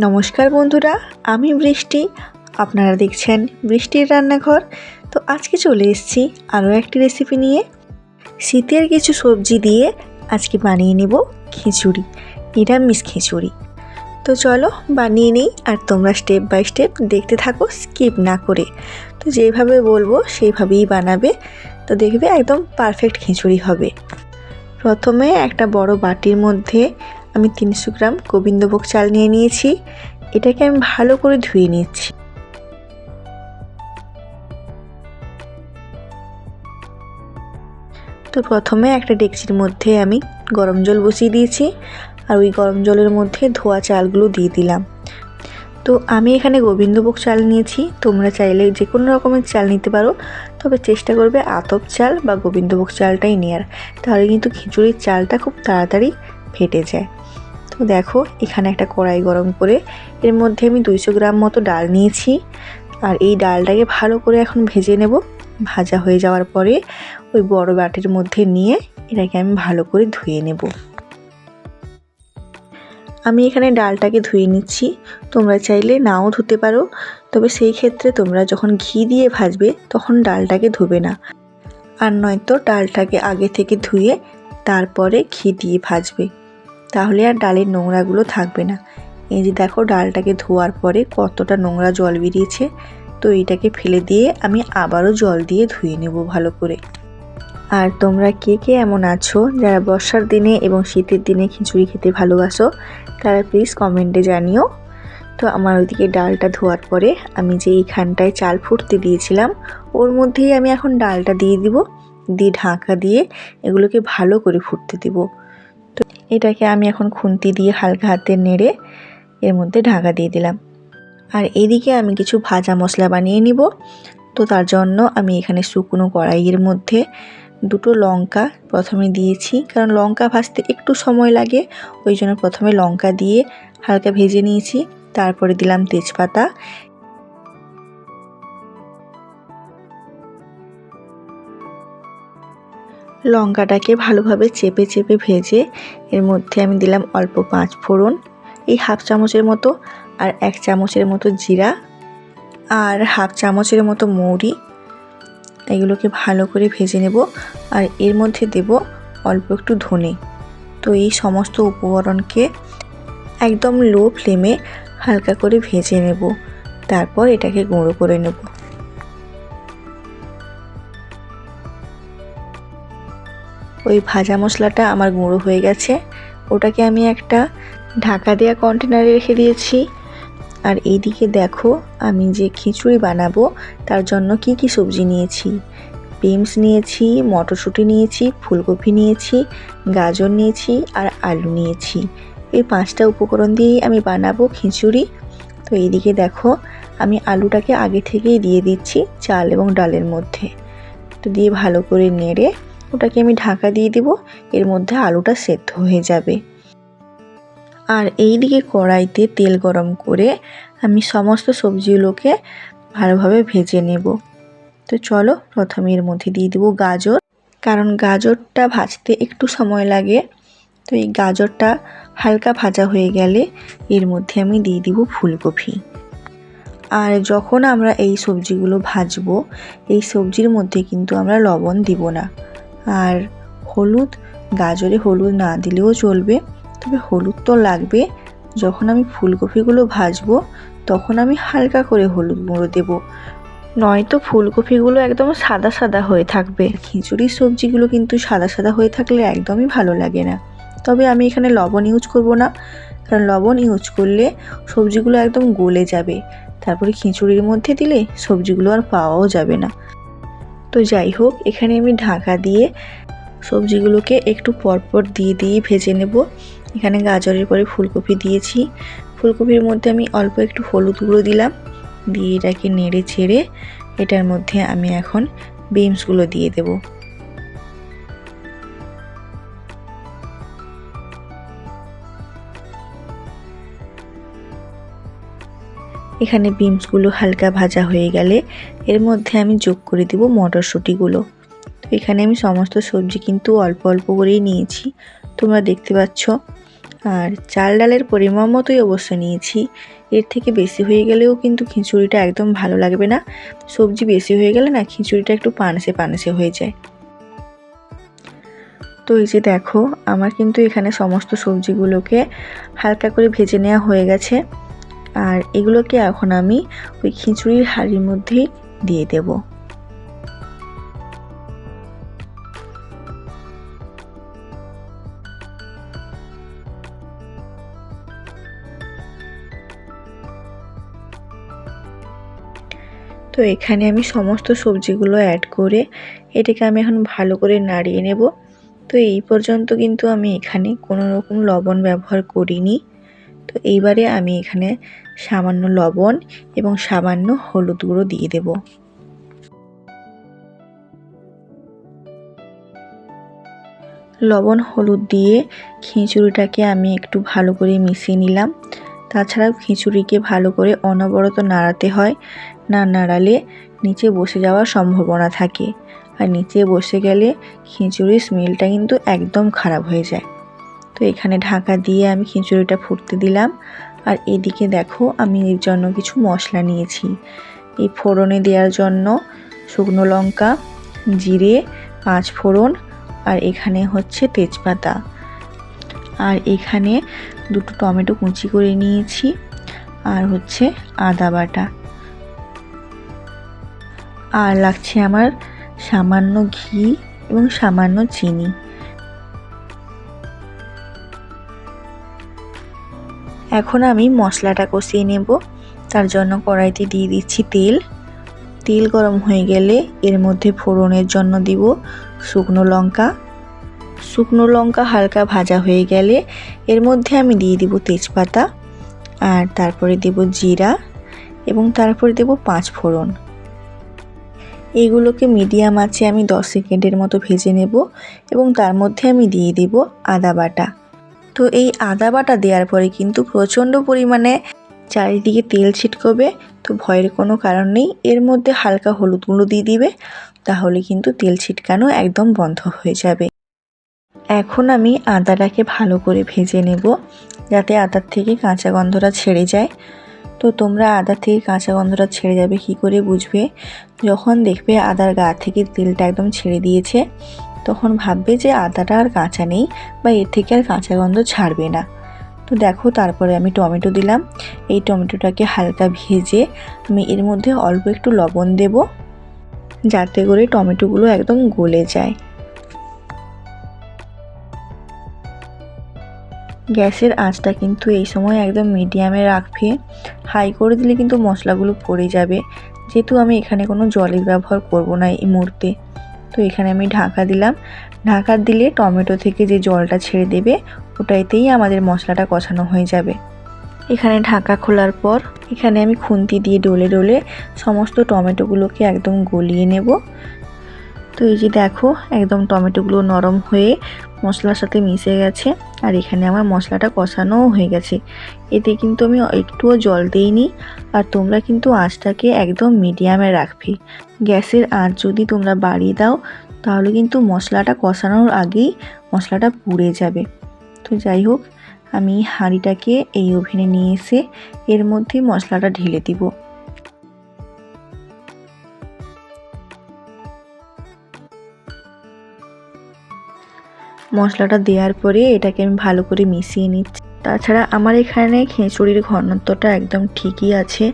নমস্কার বন্ধুরা, আমি বৃষ্টি। আপনারা দেখছেন বৃষ্টির রান্নাঘর। তো আজকে চলে এসেছি আরও একটি রেসিপি নিয়ে। শীতের কিছু সবজি দিয়ে আজকে বানিয়ে নেব খিচুড়ি, নিরামিষ খিচুড়ি। তো চলো বানিয়ে নিই, আর তোমরা স্টেপ বাই স্টেপ দেখতে থাকো, স্কিপ না করে। তো যেভাবে বলবো সেইভাবেই বানাবে, তো দেখবে একদম পারফেক্ট খিচুড়ি হবে। প্রথমে একটা বড় বাটির মধ্যে আমি 300 গ্রাম গোবিন্দভোগ চাল নিয়ে নিয়েছি। এটাকে আমি ভালো করে ধুয়ে নিচ্ছি। তো প্রথমে একটা ডেকচির মধ্যে আমি গরম জল বসিয়ে দিয়েছি, আর ওই গরম জলের মধ্যে ধোয়া চালগুলো দিয়ে দিলাম। তো আমি এখানে গোবিন্দভোগ চাল নিয়েছি, তোমরা চাইলে যে কোনো রকমের চাল নিতে পারো, তবে চেষ্টা করবে আতপ চাল বা গোবিন্দভোগ চালটাই নেওয়ার, তাহলে কিন্তু খিচুড়ির চালটা খুব তাড়াতাড়ি ফেটে যায়। তো দেখো এখানে একটা কড়াই গরম করে এর মধ্যে আমি 200 গ্রাম মতো ডাল নিয়েছি, আর এই ডালটাকে ভালো করে এখন ভেজে নেব। ভাজা হয়ে যাওয়ার পরে ওই বড় বাটির মধ্যে নিয়ে এটাকে আমি ভালো করে ধুয়ে নেব। আমি এখানে ডালটাকে ধুয়ে নিচ্ছি, তোমরা চাইলে নাও ধুতে পারো, তবে সেই ক্ষেত্রে তোমরা যখন ঘি দিয়ে ভাজবে তখন ডালটাকে ধুবে না, আর নয়তো ডালটাকে আগে থেকে ধুয়ে তারপরে ঘি দিয়ে ভাজবে, তাহলে আর ডালের নোংরাগুলো থাকবে না। এই যে দেখো ডালটাকে ধোয়ার পরে কতটা নোংরা জল বেরিয়েছে। তো এইটাকে ফেলে দিয়ে আমি আবারও জল দিয়ে ধুয়ে নেব ভালো করে। আর তোমরা কে কে এমন আছো যারা বর্ষার দিনে এবং শীতের দিনে খিচুড়ি খেতে ভালোবাসো, তারা প্লিজ কমেন্টে জানিও। তো আমার ওইদিকে ডালটা ধোয়ার পরে আমি যে এইখানটায় চাল ফুটতে দিয়েছিলাম ওর মধ্যেই আমি এখন ডালটা দিয়ে দিব, দিয়ে ঢাকা দিয়ে এগুলোকে ভালো করে ফুটতে দিব। তো এটাকে আমি এখন খুন্তি দিয়ে হালকা হাতে নেড়ে এর মধ্যে ঢাকা দিয়ে দিলাম। আর এদিকে আমি কিছু ভাজা মশলা বানিয়ে নিব। তো তার জন্য আমি এখানে শুকনো কড়াইয়ের মধ্যে 2টো লঙ্কা প্রথমে দিয়েছি, কারণ লঙ্কা ভাজতে একটু সময় লাগে, ওই জন্য প্রথমে লঙ্কা দিয়ে হালকা ভেজে নিয়েছি। তারপরে দিলাম তেজপাতা, লঙ্কাটাকে ভালোভাবে চেপে চেপে ভেজে এর মধ্যে আমি দিলাম অল্প 5 ফোড়ন, এই হাফ চামচের মতো, আর 1 চামচের মতো জিরা, আর হাফ চামচের মতো মৌরি। এগুলোকে ভালো করে ভেজে নেব, আর এর মধ্যে দেব অল্প একটু ধনে। তো এই সমস্ত উপকরণকে একদম লো ফ্লেমে হালকা করে ভেজে নেব, তারপর এটাকে গুঁড়ো করে নেব। ওই ভাজা মশলাটা আমার গুঁড়ো হয়ে গেছে, ওটাকে আমি একটা ঢাকা দেওয়া কন্টেনারে রেখে দিয়েছি। আর এইদিকে দেখো আমি যে খিচুড়ি বানাবো তার জন্য কি কি সবজি নিয়েছি। বিনস নিয়েছি, মটরশুঁটি নিয়েছি, ফুলকপি নিয়েছি, গাজর নিয়েছি, আর আলু নিয়েছি। এই 5টা উপকরণ দিয়েই আমি বানাবো খিচুড়ি। তো এইদিকে দেখো আমি আলুটাকে আগে থেকেই দিয়ে দিচ্ছি চাল এবং ডালের মধ্যে। তো দিয়ে ভালো করে নেড়ে ওটাকে আমি ঢাকা দিয়ে দিব, এর মধ্যে আলুটা সেদ্ধ হয়ে যাবে। আর এইদিকে কড়াইতে তেল গরম করে আমি সমস্ত সবজিগুলোকে ভালোভাবে ভেজে নেব। তো চলো প্রথমে এর মধ্যে দিয়ে দেবো গাজর, কারণ গাজরটা ভাজতে একটু সময় লাগে। তো এই গাজরটা হালকা ভাজা হয়ে গেলে এর মধ্যে আমি দিয়ে দিব ফুলকপি। আর যখন আমরা এই সবজিগুলো ভাজবো, এই সবজির মধ্যে কিন্তু আমরা লবণ দিব না। আর হলুদ, গাজরে হলুদ না দিলেও চলবে, তবে হলুদ তো লাগবে। যখন আমি ফুলকপিগুলো ভাজবো তখন আমি হালকা করে হলুদ গুঁড়ো দেবো, নয়তো ফুলকপিগুলো একদম সাদা সাদা হয়ে থাকবে। খিচুড়ির সবজিগুলো কিন্তু সাদা সাদা হয়ে থাকলে একদমই ভালো লাগে না। তবে আমি এখানে লবণ ইউজ করব না, কারণ লবণ ইউজ করলে সবজিগুলো একদম গলে যাবে, তারপরে খিচুড়ির মধ্যে দিলে সবজিগুলো আর পাওয়াও যাবে না। তো যাই হোক, এখানে আমি ঢাকা দিয়ে সবজিগুলোকে একটু পরপর দিয়ে দিয়ে ভেজে নেব। এখানে গাজরের পরে ফুলকপি দিয়েছি, ফুলকপির মধ্যে আমি অল্প একটু হলুদ গুঁড়ো দিলাম, দিয়ে এটাকে নেড়ে ছেড়ে এটার মধ্যে আমি এখন বিনসগুলো দিয়ে দেব। এখানে বিনসগুলো হালকা ভাজা হয়ে গেলে এর মধ্যে আমি যোগ করে দেব মটরশুঁটিগুলো। তো এখানে আমি সমস্ত সবজি কিন্তু অল্প অল্প করেই নিয়েছি, তোমরা দেখতে পাচ্ছ। আর চাল ডালের পরিমাণ মতোই অবশ্য নিয়েছি, এর থেকে বেশি হয়ে গেলেও কিন্তু খিচুড়িটা একদম ভালো লাগবে না। সবজি বেশি হয়ে গেলে না খিচুড়িটা একটু পানসে পানসে হয়ে যায়। তো এই যে দেখো আমার কিন্তু এখানে সমস্ত সবজিগুলোকে হালকা করে ভেজে নেওয়া হয়ে গেছে। আর এগুলোকে এখন আমি ওই খিচুড়ির হাঁড়ির মধ্যেই দিয়ে দেব। তো এখানে আমি সমস্ত সবজিগুলো অ্যাড করে এটাকে আমি এখন ভালো করে নাড়িয়ে নেব। তো এই পর্যন্ত কিন্তু আমি এখানে কোনো রকম লবণ ব্যবহার করিনি। তো এইবারে আমি এখানে সামান্য লবণ এবং সামান্য হলুদ গুঁড়ো দিয়ে দেব। লবণ হলুদ দিয়ে খিচুড়িটাকে আমি একটু ভালো করে মিশিয়ে নিলাম। তাছাড়াও খিচুড়িকে ভালো করে অনবরত নাড়াতে হয়, না নাড়ালে নিচে বসে যাওয়ার সম্ভাবনা থাকে। আর নিচে বসে গেলে খিচুড়ির স্মেলটা কিন্তু একদম খারাপ হয়ে যায়। তো এখানে ঢাকা দিয়ে আমি খিচুড়িটা ফুটতে দিলাম। আর এদিকে দেখো আমি এর জন্য কিছু মশলা নিয়েছি। এই ফোড়নে দেওয়ার জন্য শুকনো লঙ্কা, জিরে, 5 ফোড়ন, আর এখানে হচ্ছে তেজপাতা, আর এখানে 2টো টমেটো কুচি করে নিয়েছি, আর হচ্ছে আদা বাটা, আর লাগছে আমার সামান্য ঘি এবং সামান্য চিনি। এখন আমি মশলাটা কষিয়ে নেব। তার জন্য কড়াইতে দিয়ে দিচ্ছি তেল। তেল গরম হয়ে গেলে এর মধ্যে ফোড়নের জন্য দিব শুকনো লঙ্কা। শুকনো লঙ্কা হালকা ভাজা হয়ে গেলে এর মধ্যে আমি দিয়ে দিব তেজপাতা, আর তারপরে দেব জিরা, এবং তারপরে দেব 5 ফোড়ন। এইগুলোকে মিডিয়াম আঁচে আমি 10 সেকেন্ডের মতো ভেজে নেব, এবং তার মধ্যে আমি দিয়ে দেব আদা বাটা। তো এই আদা বাটা দেওয়ার পরে কিন্তু প্রচণ্ড পরিমাণে চারিদিকে তেল ছিটকবে, তো ভয়ের কোনো কারণ নেই। এর মধ্যে হালকা হলুদ গুঁড়ো দিয়ে দিবে, তাহলে কিন্তু তেল ছিটকানো একদম বন্ধ হয়ে যাবে। এখন আমি আদাটাকে ভালো করে ভেজে নেব, যাতে আদার থেকে কাঁচা গন্ধটা ছেড়ে যায়। তো তোমরা আদা থেকে কাঁচা গন্ধটা ছেড়ে যাবে কি করে বুঝবে? যখন দেখবে আদার গা থেকে তেলটা একদম ছেড়ে দিয়েছে, তখন ভাববে যে আদাটা আর কাঁচা নেই বা এর থেকে আর কাঁচা গন্ধ ছাড়বে না। তো দেখো তারপরে আমি টমেটো দিলাম। এই টমেটোটাকে হালকা ভেজে আমি এর মধ্যে অল্প একটু লবণ দেব, যাতে করে টমেটোগুলো একদম গলে যায়। গ্যাসের আঁচটা কিন্তু এই সময় একদম মিডিয়ামে রাখবে। হাই করে দিলে কিন্তু মশলাগুলো পড়ে যাবে, যেহেতু আমি এখানে কোনো জলের ব্যবহার করব না এই মুহূর্তে। তো এখানে আমি ঢাকা দিলাম। ঢাকা দিলে টমেটো থেকে যে জলটা ছেড়ে দেবে, ওটাইতেই আমাদের মশলাটা কষানো হয়ে যাবে। এখানে ঢাকা খোলার পর এখানে আমি খুন্তি দিয়ে ডলে ডলে সমস্ত টমেটোগুলোকে একদম গলিয়ে নেব। তো এই যে দেখো একদম টমেটোগুলো নরম হয়ে মশলার সাথে মিশে গেছে, আর এখানে আমার মশলাটা কষানোও হয়ে গেছে। এতে কিন্তু আমি একটুও জল দিইনি। আর তোমরা কিন্তু আঁচটাকে একদম মিডিয়ামে রাখবে। গ্যাসের আঁচ যদি তোমরা বাড়িয়ে দাও, তাহলে কিন্তু মশলাটা কষানোর আগেই মশলাটা পুড়ে যাবে। তো যাই হোক, আমি হাঁড়িটাকে এই ওভেনে নিয়ে এসে এর মধ্যে মশলাটা ঢেলে দিব। মশলাটা দেওয়ার পরে এটাকে আমি ভালো করে মিশিয়ে নিচ্ছি। তাছাড়া আমার এখানে খিচুড়ির ঘনত্বটা একদম ঠিকই আছে।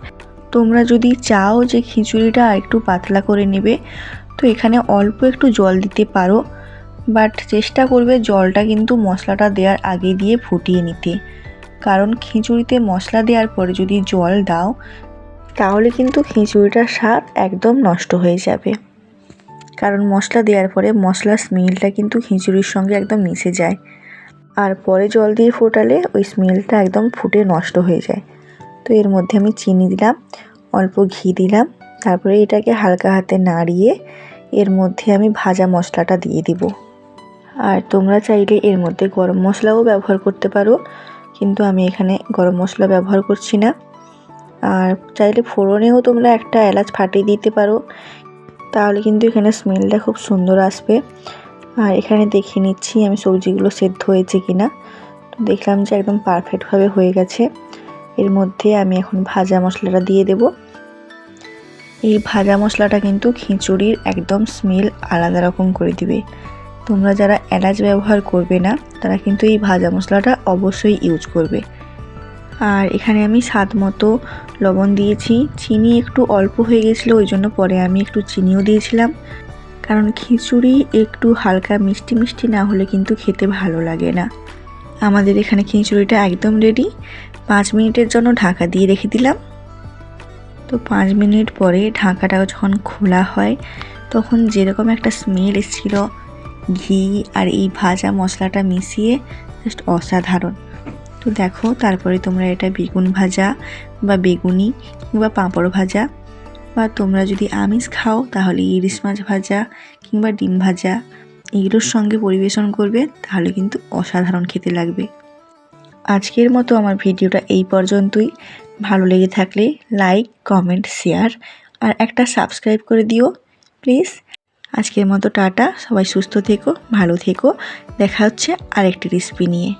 তোমরা যদি চাও যে খিচুড়িটা একটু পাতলা করে নেবে, তো এখানে অল্প একটু জল দিতে পারো, বাট চেষ্টা করবে জলটা কিন্তু মশলাটা দেওয়ার আগে দিয়ে ফুটিয়ে নিতে। কারণ খিচুড়িতে মশলা দেওয়ার পরে যদি জল দাও, তাহলে কিন্তু খিচুড়িটার স্বাদ একদম নষ্ট হয়ে যাবে। কারণ মশলা দেওয়ার পরে মশলার স্মেলটা কিন্তু খিচুড়ির সঙ্গে একদম মিশে যায়, আর পরে জল দিয়ে ফোটালে ওই স্মেলটা একদম ফুটে নষ্ট হয়ে যায়। তো এর মধ্যে আমি চিনি দিলাম, অল্প ঘি দিলাম, তারপরে এটাকে হালকা হাতে নাড়িয়ে এর মধ্যে আমি ভাজা মশলাটা দিয়ে দিব। আর তোমরা চাইলে এর মধ্যে গরম মশলাও ব্যবহার করতে পারো, কিন্তু আমি এখানে গরম মশলা ব্যবহার করছি না। আর চাইলে ফোড়নেও তোমরা একটা এলাচ ফাটিয়ে দিতে পারো, তাহলে কিন্তু এখানে স্মেলটা খুব সুন্দর আসবে। আর এখানে দেখে নিচ্ছি আমি সবজিগুলো সেদ্ধ হয়েছে কিনা। তো দেখলাম যে একদম পারফেক্টভাবে হয়ে গেছে। এর মধ্যে আমি এখন ভাজা মশলাটা দিয়ে দেব। এই ভাজা মশলাটা কিন্তু খিচুড়ির একদম স্মেল আলাদা রকম করে দিবে। তোমরা যারা এলাচ ব্যবহার করবে না তারা কিন্তু এই ভাজা মশলাটা অবশ্যই ইউজ করবে। আর এখানে আমি স্বাদ মতো লবণ দিয়েছি। চিনি একটু অল্প হয়ে গেছিলো, ওই জন্য পরে আমি একটু চিনিও দিয়েছিলাম, কারণ খিচুড়ি একটু হালকা মিষ্টি মিষ্টি না হলে কিন্তু খেতে ভালো লাগে না। আমাদের এখানে খিচুড়িটা একদম রেডি। 5 মিনিটের জন্য ঢাকা দিয়ে রেখে দিলাম। তো 5 মিনিট পরে ঢাকাটা যখন খোলা হয় তখন যেরকম একটা স্মেল এসেছিল, ঘি আর এই ভাজা মশলাটা মিশিয়ে জাস্ট অসাধারণ। তো দেখো, তারপরে তোমরা এটা বেগুন ভাজা বা বেগুনি কিংবা পাঁপড় ভাজা, বা তোমরা যদি আমিষ খাও তাহলে ইলিশ মাছ ভাজা কিংবা ডিম ভাজা এগুলোর সঙ্গে পরিবেশন করবে, তাহলে কিন্তু অসাধারণ খেতে লাগবে। আজকের মতো আমার ভিডিওটা এই পর্যন্তই। ভালো লেগে থাকলে লাইক, কমেন্ট, শেয়ার আর একটা সাবস্ক্রাইব করে দিও প্লিজ। আজকের মতো টাটা, সবাই সুস্থ থেকো, ভালো থেকো। দেখা হচ্ছে আরেকটি রেসিপি নিয়ে।